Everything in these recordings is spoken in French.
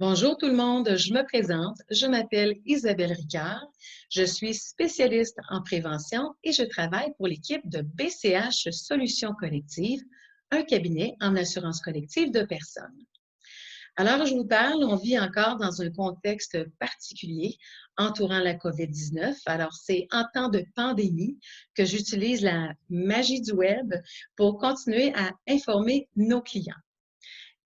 Bonjour tout le monde, je me présente, je m'appelle Isabelle Ricard, je suis spécialiste en prévention et je travaille pour l'équipe de BCH Solutions collectives, un cabinet en assurance collective de personnes. Alors, je vous parle, on vit encore dans un contexte particulier entourant la COVID-19. Alors, c'est en temps de pandémie que j'utilise la magie du web pour continuer à informer nos clients.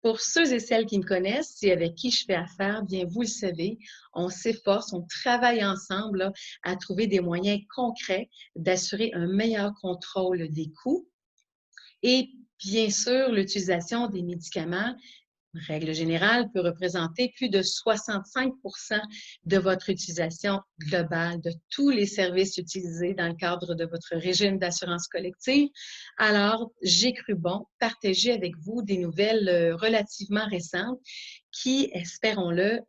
Pour ceux et celles qui me connaissent et avec qui je fais affaire, bien, vous le savez, on s'efforce, on travaille ensemble là, à trouver des moyens concrets d'assurer un meilleur contrôle des coûts et bien sûr l'utilisation des médicaments règle générale, peut représenter plus de 65 de votre utilisation globale de tous les services utilisés dans le cadre de votre régime d'assurance collective. Alors, j'ai cru bon partager avec vous des nouvelles relativement récentes qui, espérons-le,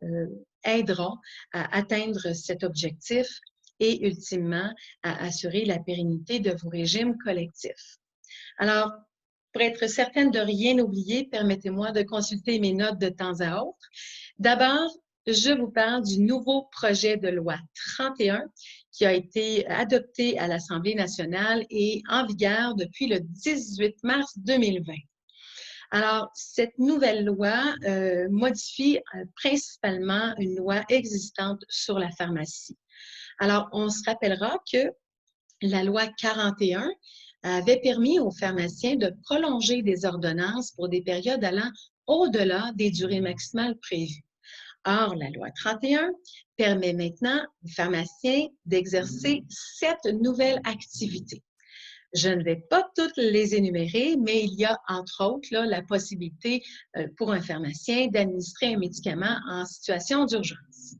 aideront à atteindre cet objectif et ultimement à assurer la pérennité de vos régimes collectifs. Alors, pour être certaine de rien oublier, permettez-moi de consulter mes notes de temps à autre. D'abord, je vous parle du nouveau projet de loi 31 qui a été adopté à l'Assemblée nationale et en vigueur depuis le 18 mars 2020. Alors, cette nouvelle loi modifie principalement une loi existante sur la pharmacie. Alors, on se rappellera que la loi 41 avait permis aux pharmaciens de prolonger des ordonnances pour des périodes allant au-delà des durées maximales prévues. Or, la loi 31 permet maintenant aux pharmaciens d'exercer 7 nouvelles activités. Je ne vais pas toutes les énumérer, mais il y a entre autres là, la possibilité pour un pharmacien d'administrer un médicament en situation d'urgence.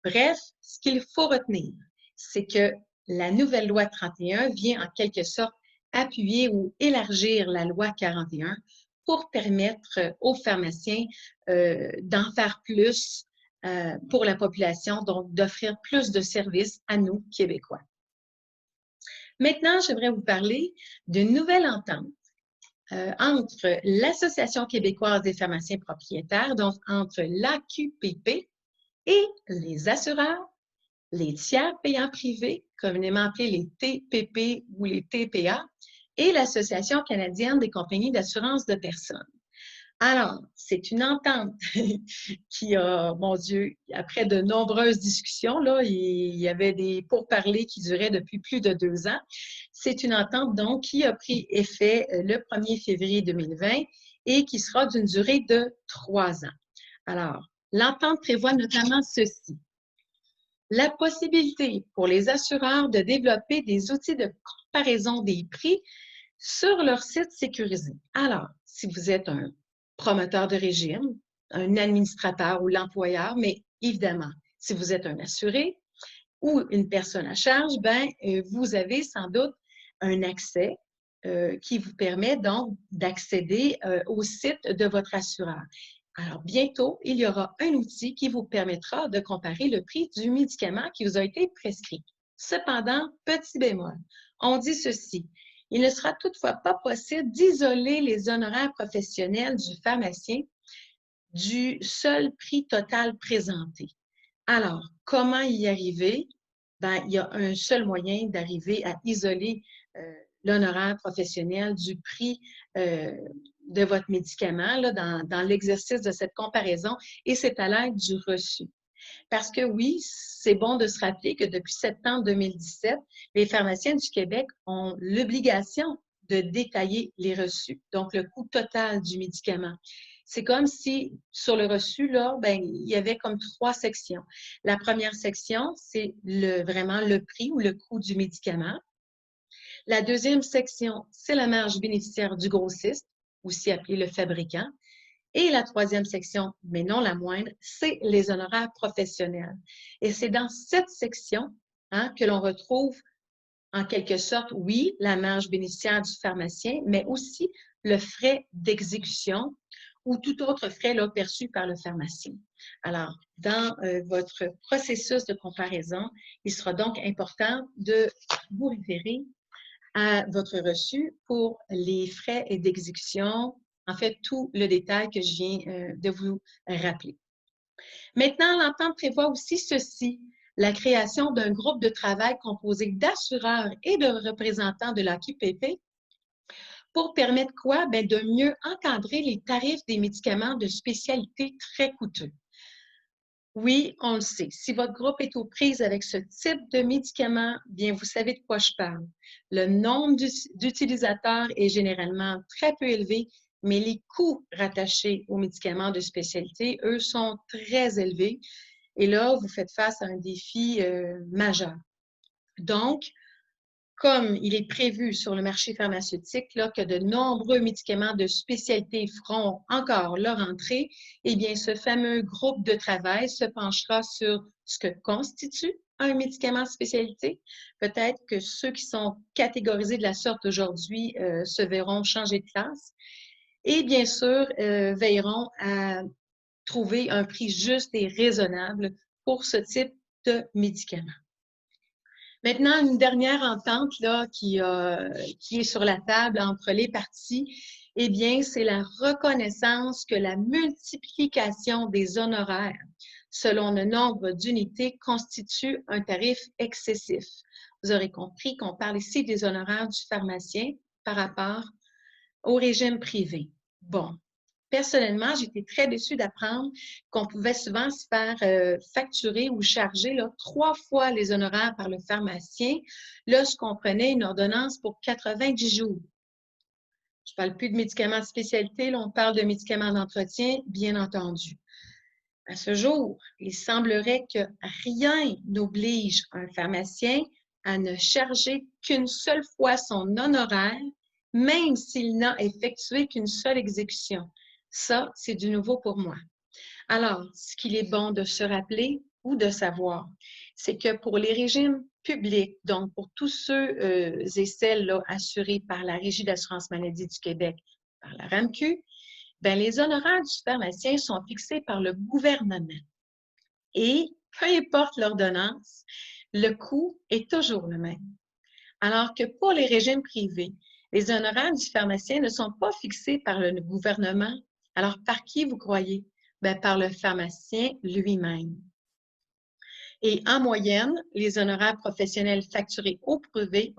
Bref, ce qu'il faut retenir, c'est que la nouvelle loi 31 vient en quelque sorte appuyer ou élargir la loi 41 pour permettre aux pharmaciens d'en faire plus pour la population, donc d'offrir plus de services à nous, Québécois. Maintenant, j'aimerais vous parler d'une nouvelle entente entre l'Association québécoise des pharmaciens propriétaires, donc entre l'AQPP et les assureurs, les tiers payants privés, communément appelés les TPP ou les TPA, et l'Association canadienne des compagnies d'assurance de personnes. Alors, c'est une entente qui a, mon Dieu, après de nombreuses discussions, là, il y avait des pourparlers qui duraient depuis plus de 2 ans. C'est une entente, donc, qui a pris effet le 1er février 2020 et qui sera d'une durée de 3 ans. Alors, l'entente prévoit notamment ceci. La possibilité pour les assureurs de développer des outils de comparaison des prix sur leur site sécurisé. Alors, si vous êtes un promoteur de régime, un administrateur ou l'employeur, mais évidemment, si vous êtes un assuré ou une personne à charge, ben, vous avez sans doute un accès qui vous permet donc d'accéder au site de votre assureur. Alors, bientôt, il y aura un outil qui vous permettra de comparer le prix du médicament qui vous a été prescrit. Cependant, petit bémol, on dit ceci. Il ne sera toutefois pas possible d'isoler les honoraires professionnels du pharmacien du seul prix total présenté. Alors, comment y arriver? Ben, il y a un seul moyen d'arriver à isoler l'honoraire professionnel du prix de votre médicament là, dans l'exercice de cette comparaison, et c'est à l'aide du reçu. Parce que oui, c'est bon de se rappeler que depuis septembre 2017, les pharmaciens du Québec ont l'obligation de détailler les reçus, donc le coût total du médicament. C'est comme si, sur le reçu, là, ben, il y avait comme 3 sections. La première section, c'est vraiment le prix ou le coût du médicament. La deuxième section, c'est la marge bénéficiaire du grossiste, aussi appelé le fabricant. Et la troisième section, mais non la moindre, c'est les honoraires professionnels. Et c'est dans cette section que l'on retrouve en quelque sorte, oui, la marge bénéficiaire du pharmacien, mais aussi le frais d'exécution ou tout autre frais là, perçu par le pharmacien. Alors, dans votre processus de comparaison, il sera donc important de vous référer à votre reçu pour les frais d'exécution, en fait, tout le détail que je viens de vous rappeler. Maintenant, l'entente prévoit aussi ceci, la création d'un groupe de travail composé d'assureurs et de représentants de l'AQPP pour permettre quoi? Bien, de mieux encadrer les tarifs des médicaments de spécialité très coûteux. Oui, on le sait. Si votre groupe est aux prises avec ce type de médicament, bien, vous savez de quoi je parle. Le nombre d'utilisateurs est généralement très peu élevé, mais les coûts rattachés aux médicaments de spécialité, eux, sont très élevés. Et là, vous faites face à un défi majeur. Donc, comme il est prévu sur le marché pharmaceutique là, que de nombreux médicaments de spécialité feront encore leur entrée, eh bien, ce fameux groupe de travail se penchera sur ce que constitue un médicament de spécialité. Peut-être que ceux qui sont catégorisés de la sorte aujourd'hui se verront changer de classe et bien sûr veilleront à trouver un prix juste et raisonnable pour ce type de médicament. Maintenant, une dernière entente là, qui est sur la table entre les parties, eh bien, c'est la reconnaissance que la multiplication des honoraires selon le nombre d'unités constitue un tarif excessif. Vous aurez compris qu'on parle ici des honoraires du pharmacien par rapport au régime privé. Bon, personnellement, j'étais très déçue d'apprendre qu'on pouvait souvent se faire facturer ou charger là, 3 fois les honoraires par le pharmacien lorsqu'on prenait une ordonnance pour 90 jours. Je ne parle plus de médicaments de spécialité, là, on parle de médicaments d'entretien, bien entendu. À ce jour, il semblerait que rien n'oblige un pharmacien à ne charger qu'une seule fois son honoraire, même s'il n'a effectué qu'une seule exécution. Ça, c'est du nouveau pour moi. Alors, ce qu'il est bon de se rappeler ou de savoir, c'est que pour les régimes publics, donc pour tous ceux et celles là, assurés par la Régie d'assurance maladie du Québec, par la RAMQ, bien, les honoraires du pharmacien sont fixés par le gouvernement. Et peu importe l'ordonnance, le coût est toujours le même. Alors que pour les régimes privés, les honoraires du pharmacien ne sont pas fixés par le gouvernement. Alors, par qui vous croyez? Bien, par le pharmacien lui-même. Et en moyenne, les honoraires professionnels facturés au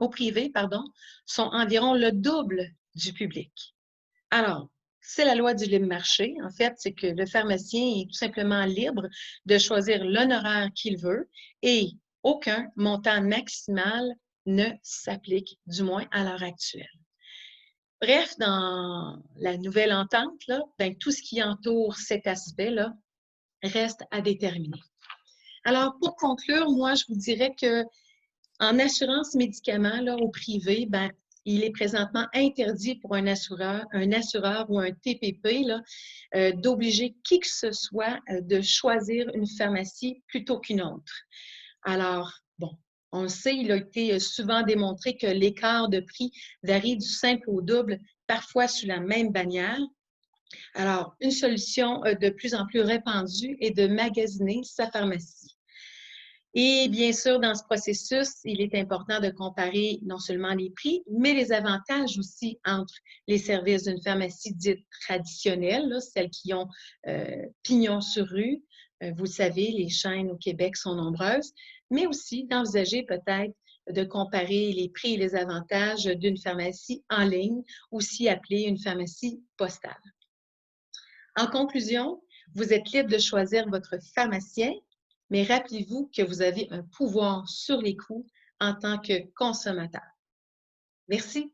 privé, sont environ le double du public. Alors, c'est la loi du libre marché. En fait, c'est que le pharmacien est tout simplement libre de choisir l'honoraire qu'il veut et aucun montant maximal ne s'applique, du moins à l'heure actuelle. Bref, dans la nouvelle entente, là, ben, tout ce qui entoure cet aspect-là reste à déterminer. Alors, pour conclure, moi, je vous dirais que en assurance médicaments là, au privé, ben, il est présentement interdit pour un assureur ou un TPP d'obliger qui que ce soit de choisir une pharmacie plutôt qu'une autre. Alors, bon, on le sait, il a été souvent démontré que l'écart de prix varie du simple au double, parfois sous la même bannière. Alors, une solution de plus en plus répandue est de magasiner sa pharmacie. Et bien sûr, dans ce processus, il est important de comparer non seulement les prix, mais les avantages aussi entre les services d'une pharmacie dite traditionnelle, là, celles qui ont pignon sur rue. Vous le savez, les chaînes au Québec sont nombreuses, mais aussi d'envisager peut-être de comparer les prix et les avantages d'une pharmacie en ligne, aussi appelée une pharmacie postale. En conclusion, vous êtes libre de choisir votre pharmacien, mais rappelez-vous que vous avez un pouvoir sur les coûts en tant que consommateur. Merci.